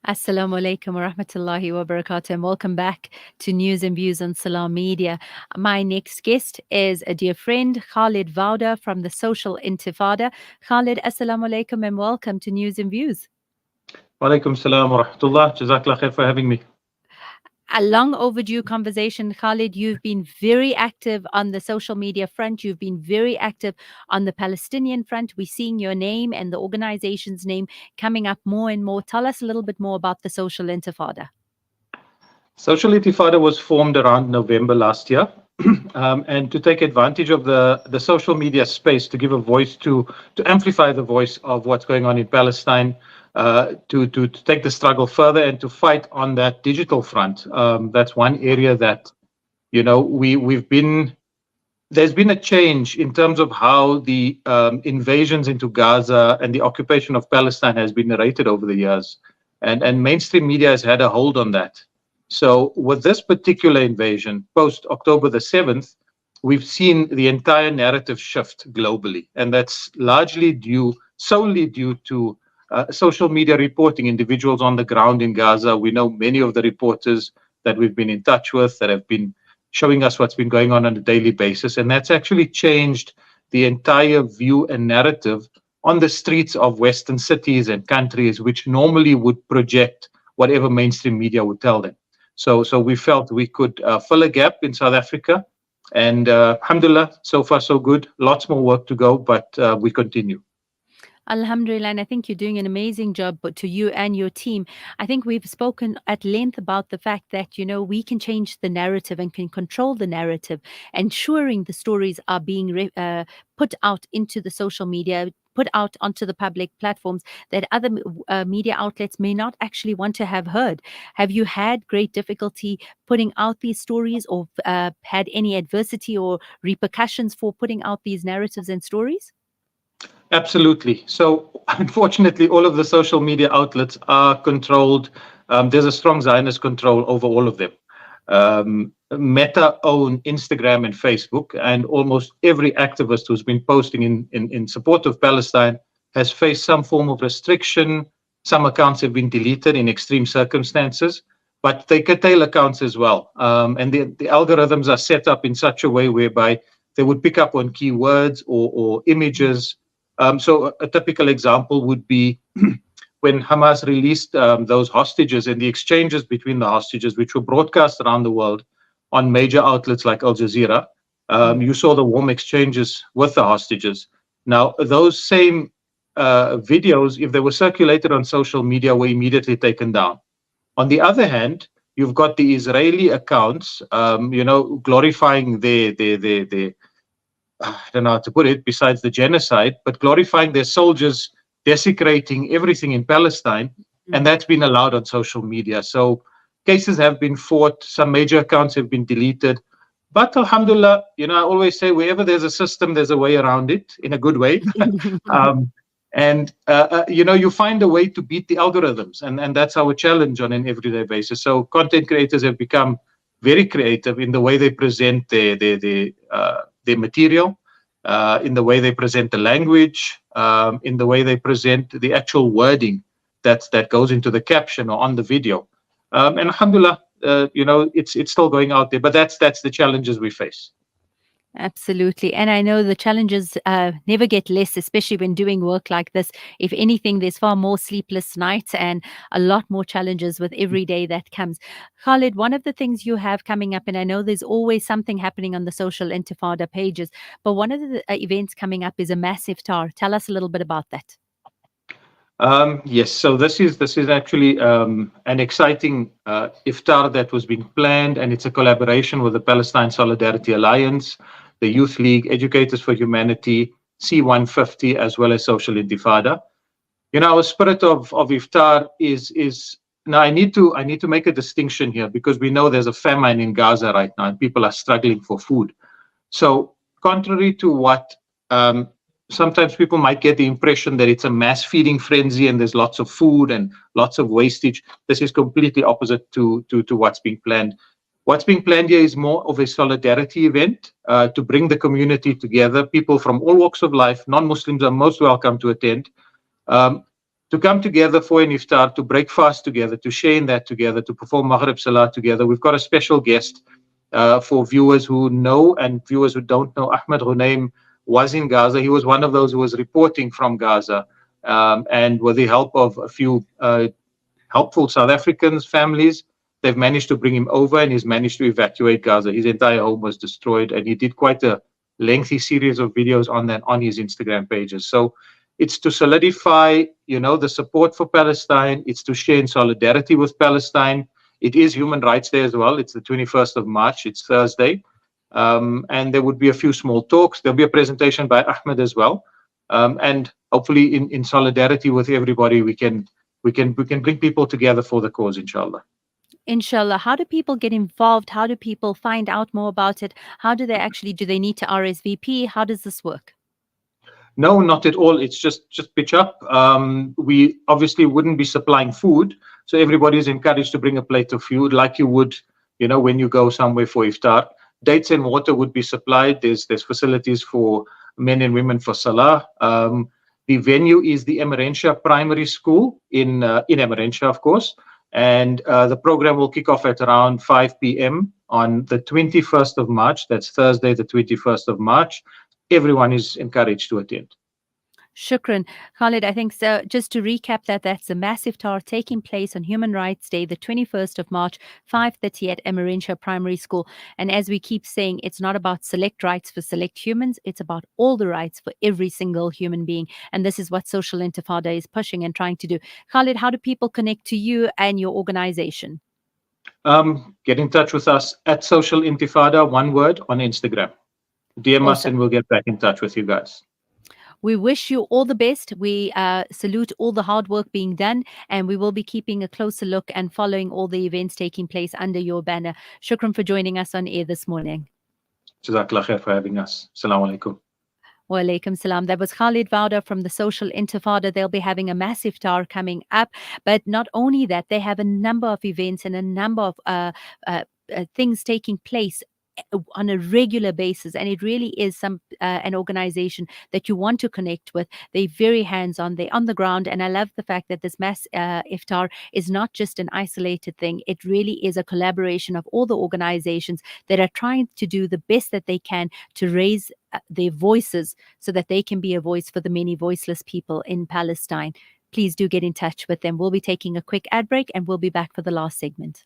Assalamu alaikum wa rahmatullahi wa barakatuh, and welcome back to News and Views on Salam Media. My next guest is a dear friend, Khalid Vawda from the Social Intifada. Khalid, assalamu alaikum and welcome to News and Views. Walaikum salam wa rahmatullah. Jazakallah khair for having me. A long overdue conversation, Khalid. You've been very active on the social media front. You've been very active on the Palestinian front. We're seeing your name and the organization's name coming up more and more. Tell us a little bit more about the Social Intifada. Social Intifada was formed around November last year, and to take advantage of the social media space to give a voice to amplify the voice of what's going on in Palestine, to take the struggle further and to fight on that digital front. That's one area that, there's been a change in terms of how the invasions into Gaza and the occupation of Palestine has been narrated over the years. And mainstream media has had a hold on that. So with this particular invasion, post-October the 7th, we've seen the entire narrative shift globally. And that's solely due to social media reporting, individuals on the ground in Gaza. We know many of the reporters that we've been in touch with that have been showing us what's been going on a daily basis. And that's actually changed the entire view and narrative on the streets of Western cities and countries, which normally would project whatever mainstream media would tell them. So we felt we could fill a gap in South Africa. And alhamdulillah, so far so good. Lots more work to go, but we continue. Alhamdulillah, and I think you're doing an amazing job, but to you and your team. I think we've spoken at length about the fact that, we can change the narrative and can control the narrative, ensuring the stories are being put out into the social media, put out onto the public platforms that other media outlets may not actually want to have heard. Have you had great difficulty putting out these stories, or had any adversity or repercussions for putting out these narratives and stories? Absolutely. So unfortunately, all of the social media outlets are controlled. There's a strong Zionist control over all of them. Meta own Instagram and Facebook, and almost every activist who's been posting in support of Palestine has faced some form of restriction. Some accounts have been deleted in extreme circumstances, but they curtail accounts as well. And the algorithms are set up in such a way whereby they would pick up on keywords or images. So a typical example would be when Hamas released those hostages and the exchanges between the hostages, which were broadcast around the world on major outlets like Al Jazeera. You saw the warm exchanges with the hostages. Now, those same videos, if they were circulated on social media, were immediately taken down. On the other hand, you've got the Israeli accounts, glorifying their I don't know how to put it, besides the genocide, but glorifying their soldiers, desecrating everything in Palestine, and that's been allowed on social media. So cases have been fought, some major accounts have been deleted, but alhamdulillah, I always say wherever there's a system, there's a way around it in a good way. You find a way to beat the algorithms, and that's our challenge on an everyday basis. So content creators have become very creative in the way they present their material, in the way they present the language, in the way they present the actual wording that goes into the caption or on the video. And alhamdulillah, it's still going out there, but that's the challenges we face. Absolutely. And I know the challenges never get less, especially when doing work like this. If anything, there's far more sleepless nights and a lot more challenges with every day that comes. Khalid, one of the things you have coming up, and I know there's always something happening on the Social Intifada pages, but one of the events coming up is a massive Iftaar. Tell us a little bit about that. Yes, so this is actually an exciting Iftaar that was being planned, and it's a collaboration with the Palestine Solidarity Alliance, the Youth League, Educators for Humanity, C150, as well as Social Intifada. Our spirit of Iftaar is now. I need to make a distinction here, because we know there's a famine in Gaza right now, and people are struggling for food. So contrary to what sometimes people might get the impression that it's a mass feeding frenzy and there's lots of food and lots of wastage. This is completely opposite to what's being planned. What's being planned here is more of a solidarity event to bring the community together. People from all walks of life, non-Muslims are most welcome to attend. Um, to come together for an iftar, to break fast together, to share in that together, to perform Maghrib Salah together. We've got a special guest for viewers who know and viewers who don't know. Ahmed Ghunaim was in Gaza. He was one of those who was reporting from Gaza. And with the help of a few helpful South Africans, families, they've managed to bring him over and he's managed to evacuate Gaza. His entire home was destroyed, and he did quite a lengthy series of videos on that on his Instagram pages. So it's to solidify, the support for Palestine. It's to share in solidarity with Palestine. It is Human Rights Day as well. It's the 21st of March. It's Thursday. And there would be a few small talks. There'll be a presentation by Ahmed as well. And hopefully in solidarity with everybody, we can bring people together for the cause, inshallah. Inshallah. How do people get involved? How do people find out more about it? How do they need to RSVP? How does this work? No, not at all. It's just pitch up. We obviously wouldn't be supplying food, so everybody is encouraged to bring a plate of food, like you would, when you go somewhere for iftar. Dates and water would be supplied. There's facilities for men and women for salah. The venue is the Emmerantia Primary School in Emmerantia, of course, and the program will kick off at around 5 p.m. on the 21st of March. That's Thursday, the 21st of March. Everyone is encouraged to attend. Shukran. Khalid, I think so. Just to recap that's a massive tour taking place on Human Rights Day, the 21st of March, 5:30 at Emmerantia Primary School. And as we keep saying, it's not about select rights for select humans. It's about all the rights for every single human being. And this is what Social Intifada is pushing and trying to do. Khalid, how do people connect to you and your organization? Get in touch with us at Social Intifada, one word, on Instagram. DM us and we'll get back in touch with you guys. We wish you all the best. We salute all the hard work being done, and we will be keeping a closer look and following all the events taking place under your banner. Shukran for joining us on air this morning. Jazakallah khair for having us. Assalamu alaikum. Wa alaikum salam. That was Khalid Vawda from the Social Intifada. They'll be having a massive tour coming up. But not only that, they have a number of events and a number of things taking place on a regular basis, and it really is an organization that you want to connect with. They're very hands-on, they're on the ground, and I love the fact that this mass iftar is not just an isolated thing. It really is a collaboration of all the organizations that are trying to do the best that they can to raise their voices so that they can be a voice for the many voiceless people in Palestine. Please do get in touch with them. We'll be taking a quick ad break and we'll be back for the last segment.